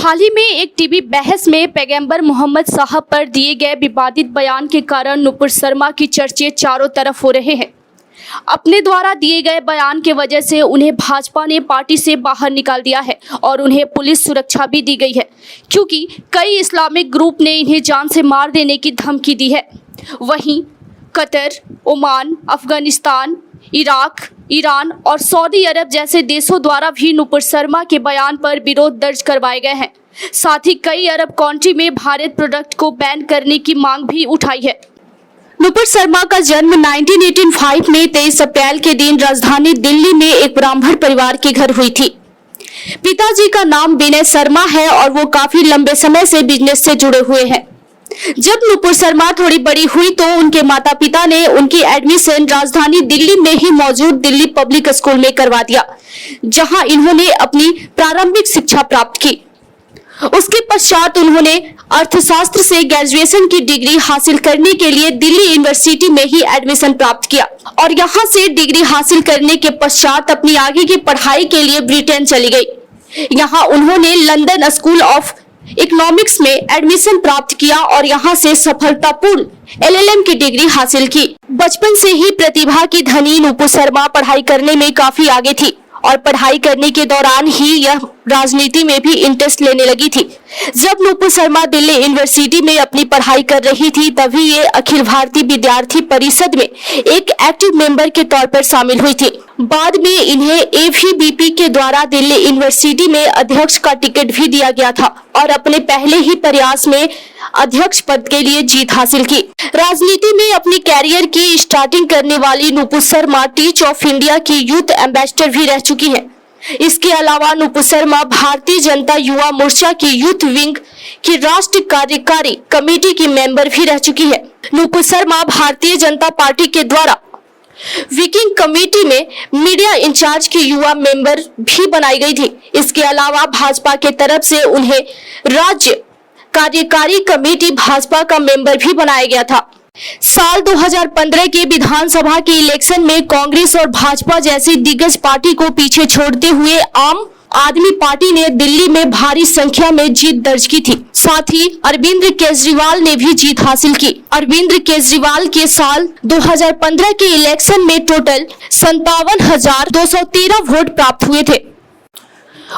हाल ही में एक टीवी बहस में पैगंबर मोहम्मद साहब पर दिए गए विवादित बयान के कारण नुपुर शर्मा की चर्चे चारों तरफ हो रहे हैं। अपने द्वारा दिए गए बयान के वजह से उन्हें भाजपा ने पार्टी से बाहर निकाल दिया है और उन्हें पुलिस सुरक्षा भी दी गई है, क्योंकि कई इस्लामिक ग्रुप ने इन्हें जान से मार देने की धमकी दी है। वहीं Qatar, Oman, Afghanistan, Iraq, Iran और सऊदी अरब जैसे देशों द्वारा भी नुपुर शर्मा के बयान पर विरोध दर्ज करवाए गए हैं। साथ ही कई अरब कंट्री में भारत प्रोडक्ट को बैन करने की मांग भी उठाई है। नुपुर शर्मा का जन्म 1985 में 23 अप्रैल के दिन राजधानी दिल्ली में एक ब्राह्मण परिवार के घर हुई थी। पिताजी का नाम विनय शर्मा है और वो काफी लंबे समय से बिजनेस से जुड़े हुए हैं। जब नुपुर शर्मा थोड़ी बड़ी हुई तो उनके माता पिता ने उनकी एडमिशन राजधानी दिल्ली में ही मौजूद दिल्ली पब्लिक स्कूल में करवा दिया, जहां इन्होंने अपनी प्रारंभिक शिक्षा प्राप्त की। उसके पश्चात उन्होंने अर्थशास्त्र से ग्रेजुएशन की डिग्री हासिल करने के लिए दिल्ली यूनिवर्सिटी में ही एडमिशन प्राप्त किया और यहां से डिग्री हासिल करने के पश्चात अपनी आगे की पढ़ाई के लिए ब्रिटेन चली गई। यहां उन्होंने लंदन स्कूल ऑफ इकोनॉमिक्स में एडमिशन प्राप्त किया और यहां से सफलतापूर्ण LLM की डिग्री हासिल की। बचपन से ही प्रतिभा की धनी नुपुर शर्मा पढ़ाई करने में काफी आगे थी और पढ़ाई करने के दौरान ही यह राजनीति में भी इंटरेस्ट लेने लगी थी। जब नुपुर शर्मा दिल्ली यूनिवर्सिटी में अपनी पढ़ाई कर रही थी तभी ये अखिल भारतीय विद्यार्थी परिषद में एक एक्टिव मेंबर के तौर पर शामिल हुई थी। बाद में इन्हें AVBP के द्वारा दिल्ली यूनिवर्सिटी में अध्यक्ष का टिकट भी दिया गया था और अपने पहले ही प्रयास में अध्यक्ष पद के लिए जीत हासिल की। राजनीति में अपनी कैरियर की स्टार्टिंग करने वाली Nupur Sharma teach of India की यूथ एम्बेसडर भी रह चुकी है। इसके अलावा नुपुर शर्मा भारतीय जनता युवा मोर्चा की यूथ विंग की राष्ट्रीय कार्यकारी कमेटी की मेंबर भी रह चुकी है। नुपुर शर्मा भारतीय जनता पार्टी के द्वारा विकिंग कमेटी में मीडिया इंचार्ज की युवा मेंबर भी बनाई गई थी। इसके अलावा भाजपा के तरफ से उन्हें राज्य कार्यकारी कमेटी भाजपा का मेंबर भी बनाया गया था। साल 2015 के विधानसभा के इलेक्शन में कांग्रेस और भाजपा जैसी दिग्गज पार्टी को पीछे छोड़ते हुए आम आदमी पार्टी ने दिल्ली में भारी संख्या में जीत दर्ज की थी। साथ ही अरविंद केजरीवाल ने भी जीत हासिल की। अरविंद केजरीवाल के साल 2015 के इलेक्शन में टोटल 57,213 वोट प्राप्त हुए थे।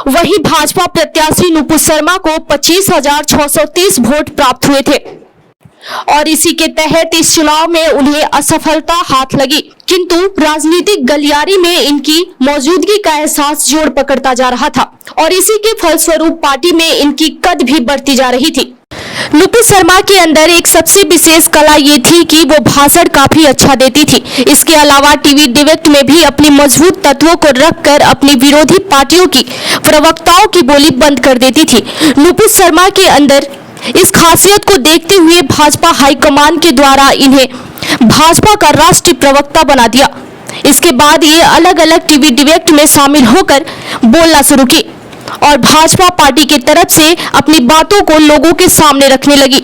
वहीं भाजपा प्रत्याशी नुपुर शर्मा को 25,630 वोट प्राप्त हुए थे और इसी के तहत इस चुनाव में उन्हें असफलता हाथ लगी, किंतु राजनीतिक गलियारी में इनकी मौजूदगी का एहसास जोर पकड़ता जा रहा था और इसी के फलस्वरूप पार्टी में इनकी कद भी बढ़ती जा रही थी। नुपुर शर्मा के अंदर एक सबसे विशेष कला ये थी कि वो भाषण काफी अच्छा देती थी। इसके अलावा टीवी डिबेट में भी अपनी मजबूत तत्वों को रखकर अपनी विरोधी पार्टियों की प्रवक्ताओं की बोली बंद कर देती थी। नुपुर शर्मा के अंदर इस खासियत को देखते हुए भाजपा हाईकमान के द्वारा इन्हें भाजपा का राष्ट्रीय प्रवक्ता बना दिया। इसके बाद ये अलग अलग टीवी डिबेट में शामिल होकर बोलना शुरू की और भाजपा पार्टी की तरफ से अपनी बातों को लोगों के सामने रखने लगी।